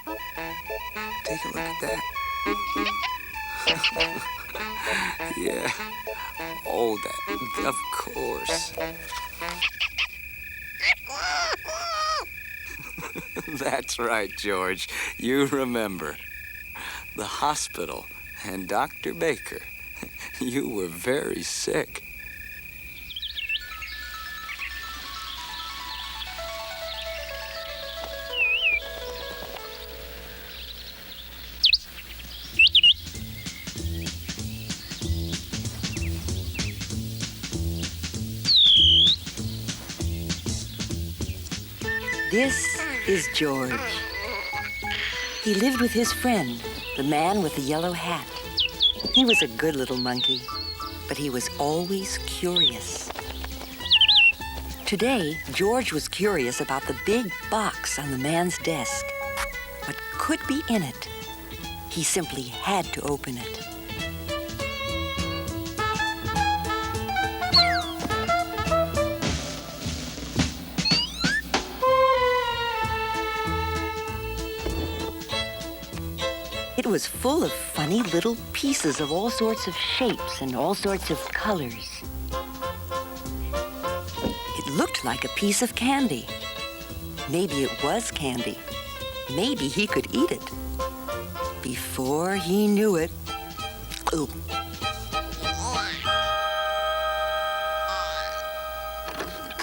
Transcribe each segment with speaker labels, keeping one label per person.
Speaker 1: Take a look at that. Yeah. Oh, that, of course. That's right, George. You remember. The hospital and Dr. Baker. You were very sick.
Speaker 2: This is George. He lived with his friend, the man with the yellow hat. He was a good little monkey, but he was always curious. Today, George was curious about the big box on the man's desk. What could be in it? He simply had to open it. It was full of funny little pieces of all sorts of shapes and all sorts of colors. It looked like a piece of candy. Maybe it was candy. Maybe he could eat it. Before he knew it, ooh.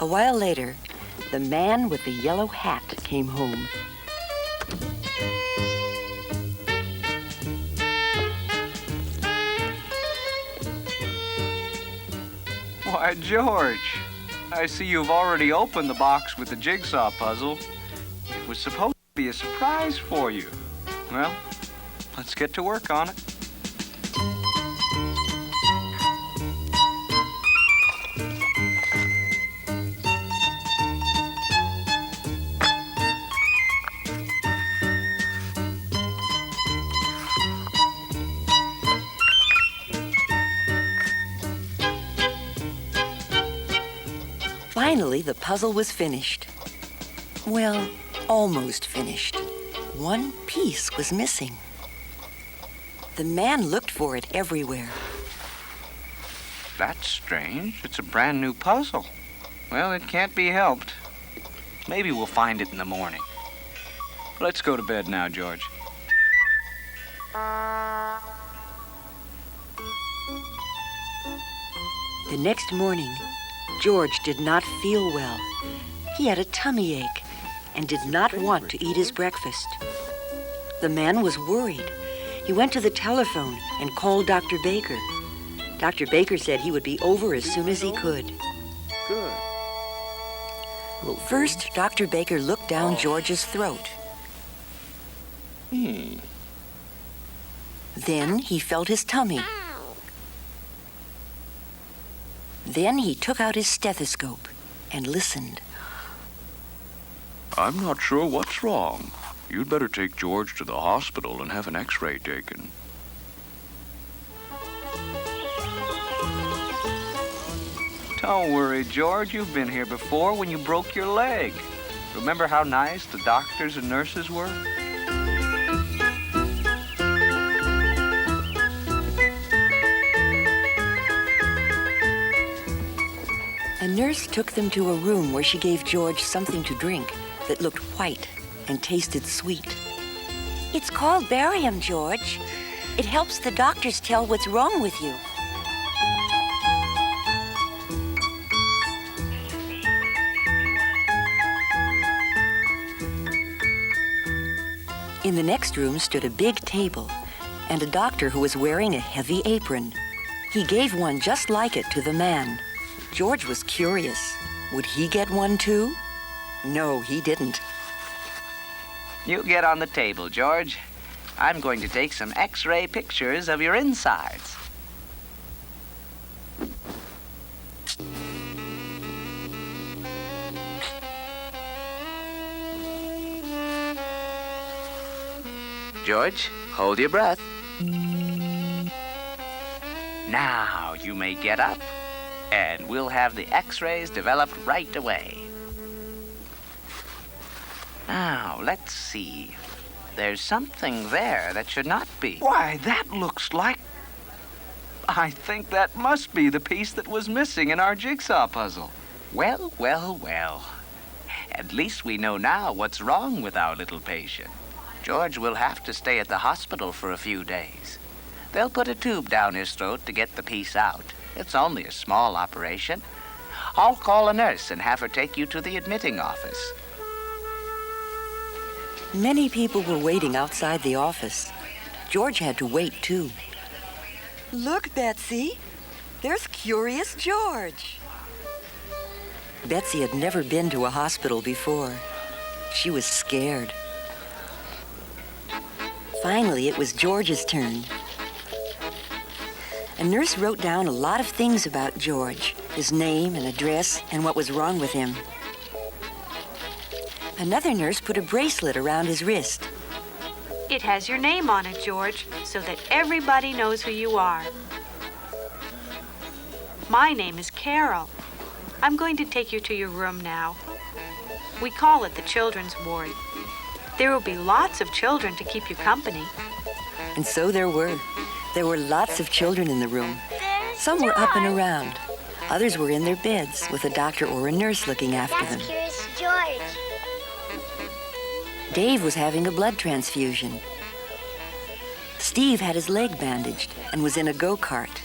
Speaker 2: A while later, the man with the yellow hat came home.
Speaker 3: Why, George, I see you've already opened the box with the jigsaw puzzle. It was supposed to be a surprise for you. Well, let's get to work on it.
Speaker 2: Finally, the puzzle was finished. Well, almost finished. One piece was missing. The man looked for it everywhere.
Speaker 3: That's strange. It's a brand new puzzle. Well, it can't be helped. Maybe we'll find it in the morning. Let's go to bed now, George.
Speaker 2: The next morning, George did not feel well. He had a tummy ache and did not want to eat his breakfast. The man was worried. He went to the telephone and called Dr. Baker. Dr. Baker said he would be over as soon as he could.
Speaker 1: Good.
Speaker 2: First, Dr. Baker looked down George's throat. Then he felt his tummy. Then he took out his stethoscope and listened.
Speaker 4: I'm not sure what's wrong. You'd better take George to the hospital and have an x-ray taken.
Speaker 3: Don't worry, George. You've been here before when you broke your leg. Remember how nice the doctors and nurses were?
Speaker 2: A nurse took them to a room where she gave George something to drink that looked white and tasted sweet. It's called barium, George. It helps the doctors tell what's wrong with you. In the next room stood a big table and a doctor who was wearing a heavy apron. He gave one just like it to the man. George was curious. Would he get one too? No, he didn't.
Speaker 3: You get on the table, George. I'm going to take some X-ray pictures of your insides. George, hold your breath. Now you may get up, and we'll have the X-rays developed right away. Now, let's see.
Speaker 5: There's something there that should not be.
Speaker 3: Why, that looks like... I think that must be the piece that was missing in our jigsaw puzzle.
Speaker 5: Well, well, well. At least we know now what's wrong with our little patient. George will have to stay at the hospital for a few days. They'll put a tube down his throat to get the piece out. It's only a small operation. I'll call a nurse and have her take you to the admitting office.
Speaker 2: Many people were waiting outside the office. George had to wait, too. Look, Betsy. There's Curious George. Betsy had never been to a hospital before. She was scared. Finally, it was George's turn. A nurse wrote down a lot of things about George, his name and address, and what was wrong with him. Another nurse put a bracelet around his wrist.
Speaker 6: It has your name on it, George, so that everybody knows who you are. My name is Carol. I'm going to take you to your room now. We call it the children's ward. There will be lots of children to keep you company.
Speaker 2: And so there were. There were lots of children in the room. Some were up and around. Others were in their beds with a doctor or a nurse looking after them.
Speaker 7: That's Curious George.
Speaker 2: Dave was having a blood transfusion. Steve had his leg bandaged and was in a go-kart.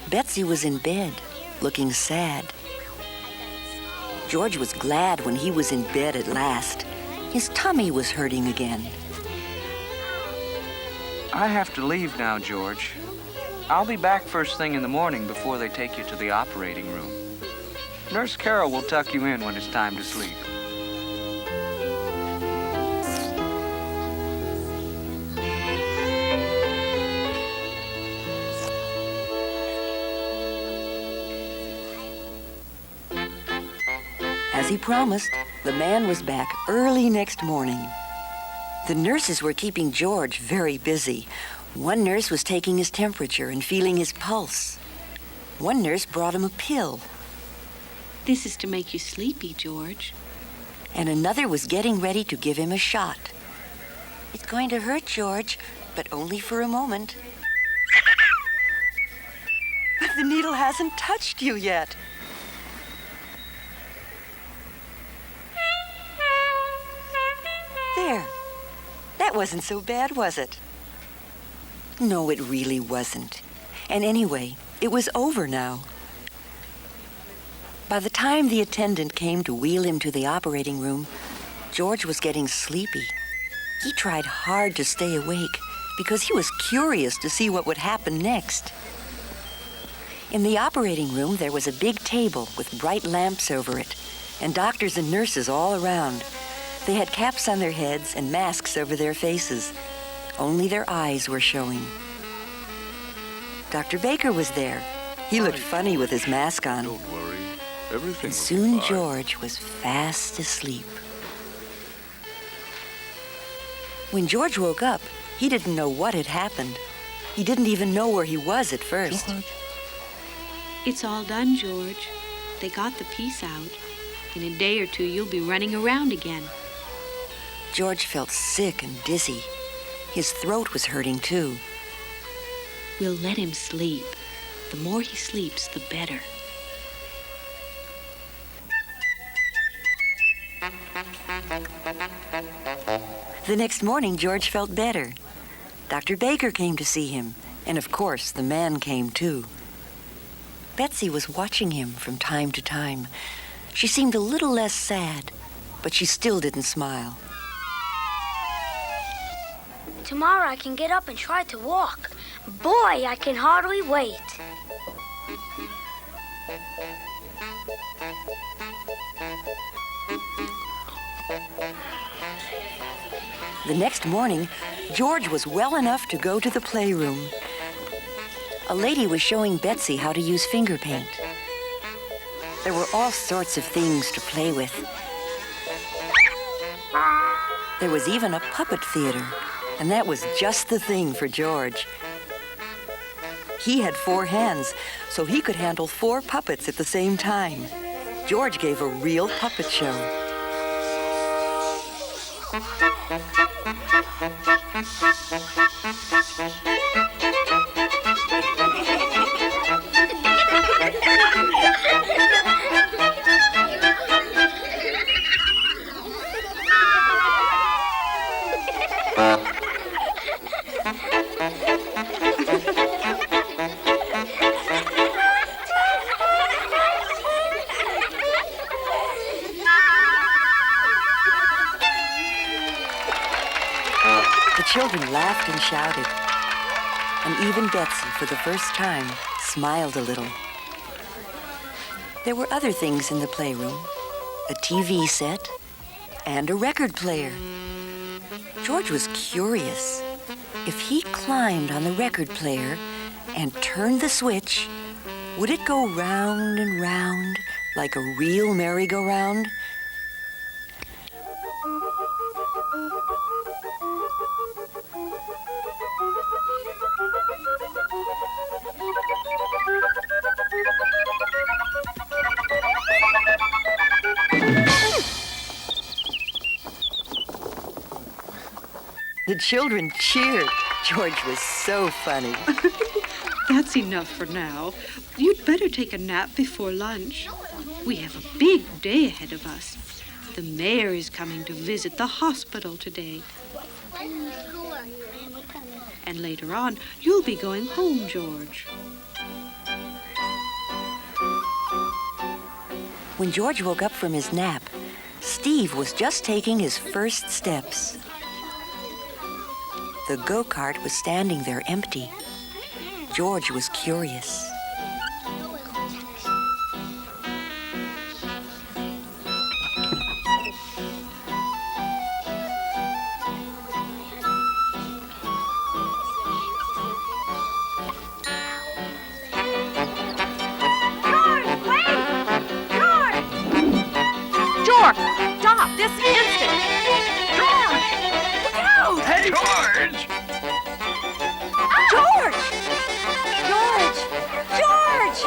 Speaker 2: Betsy was in bed, looking sad. George was glad when he was in bed at last. His tummy was hurting again.
Speaker 3: I have to leave now, George. I'll be back first thing in the morning before they take you to the operating room. Nurse Carol will tuck you in when it's time to sleep.
Speaker 2: As he promised, the man was back early next morning. The nurses were keeping George very busy. One nurse was taking his temperature and feeling his pulse. One nurse brought him a pill.
Speaker 6: This is to make you sleepy, George.
Speaker 2: And another was getting ready to give him a shot. It's going to hurt, George, but only for a moment. But the needle hasn't touched you yet. There. That wasn't so bad, was it? No, it really wasn't. And anyway, it was over now. By the time the attendant came to wheel him to the operating room, George was getting sleepy. He tried hard to stay awake because he was curious to see what would happen next. In the operating room, there was a big table with bright lamps over it, and doctors and nurses all around. They had caps on their heads and masks over their faces. Only their eyes were showing. Dr. Baker was there. He looked funny with his mask on.
Speaker 4: Don't worry. Everything
Speaker 2: And soon
Speaker 4: will be fine.
Speaker 2: George was fast asleep. When George woke up, he didn't know what had happened. He didn't even know where he was at first.
Speaker 6: It's all done, George. They got the piece out. In a day or two, you'll be running around again.
Speaker 2: George felt sick and dizzy. His throat was hurting, too.
Speaker 6: We'll let him sleep. The more he sleeps, the better.
Speaker 2: The next morning, George felt better. Dr. Baker came to see him, and of course, the man came too. Betsy was watching him from time to time. She seemed a little less sad, but she still didn't smile.
Speaker 7: Tomorrow I can get up and try to walk. Boy, I can hardly wait.
Speaker 2: The next morning, George was well enough to go to the playroom. A lady was showing Betsy how to use finger paint. There were all sorts of things to play with. There was even a puppet theater, and that was just the thing for George. He had 4 hands, so he could handle 4 puppets at the same time. George gave a real puppet show. The children laughed and shouted, and even Betsy, for the first time, smiled a little. There were other things in the playroom, a TV set and a record player. George was curious. If he climbed on the record player and turned the switch, would it go round and round like a real merry-go-round? The children cheered. George was so funny.
Speaker 8: That's enough for now. You'd better take a nap before lunch. We have a big day ahead of us. The mayor is coming to visit the hospital today. And later on, you'll be going home, George.
Speaker 2: When George woke up from his nap, Steve was just taking his first steps. The go-kart was standing there empty. George was curious.
Speaker 8: George, stop this instant! George! Look out!
Speaker 3: Hey, George!
Speaker 2: George! George! George!
Speaker 6: George!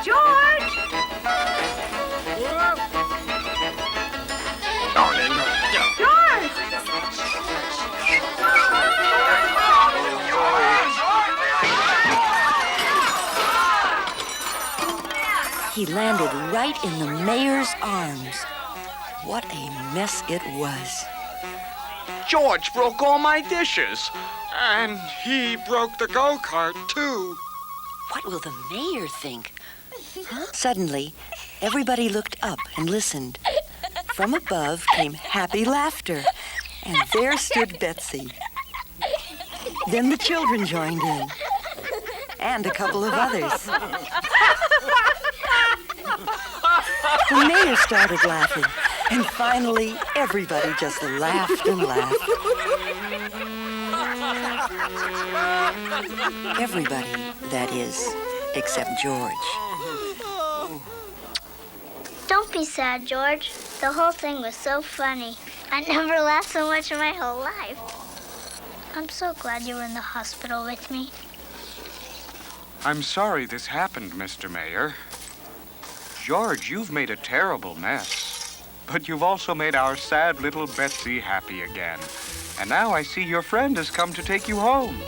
Speaker 6: George!
Speaker 2: He landed right in the mayor's arms. What a mess it was.
Speaker 9: George broke all my dishes. And he broke the go-kart, too.
Speaker 2: What will the mayor think? Suddenly, everybody looked up and listened. From above came happy laughter, and there stood Betsy. Then the children joined in, and a couple of others. The mayor started laughing, and finally, everybody just laughed and laughed. Everybody, that is, except George.
Speaker 7: Don't be sad, George. The whole thing was so funny. I never laughed so much in my whole life. I'm so glad you were in the hospital with me.
Speaker 3: I'm sorry this happened, Mr. Mayor. George, you've made a terrible mess. But you've also made our sad little Betsy happy again. And now I see your friend has come to take you home.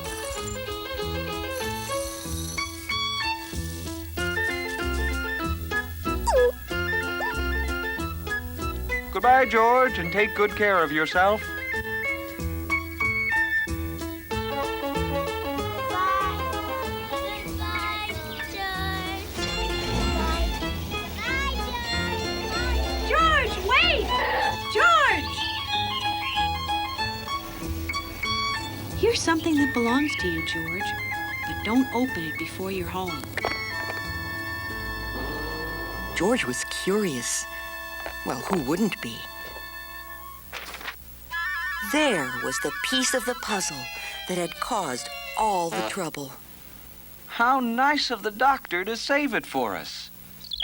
Speaker 3: Goodbye, George, and take good care of yourself.
Speaker 6: George, wait! George!
Speaker 8: Here's something that belongs to you, George. But don't open it before you're home.
Speaker 2: George was curious. Well, who wouldn't be? There was the piece of the puzzle that had caused all the trouble.
Speaker 3: How nice of the doctor to save it for us.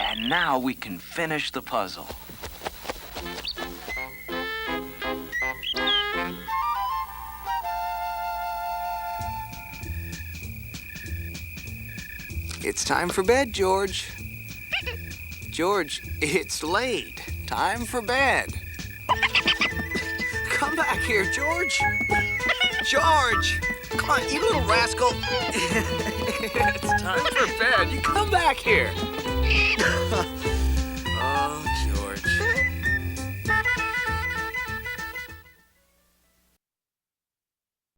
Speaker 3: And now we can finish the puzzle.
Speaker 1: It's time for bed, George. George, it's late. Time for bed. Come back here, George. George! Come on, you little rascal. It's time for bed. You come back here.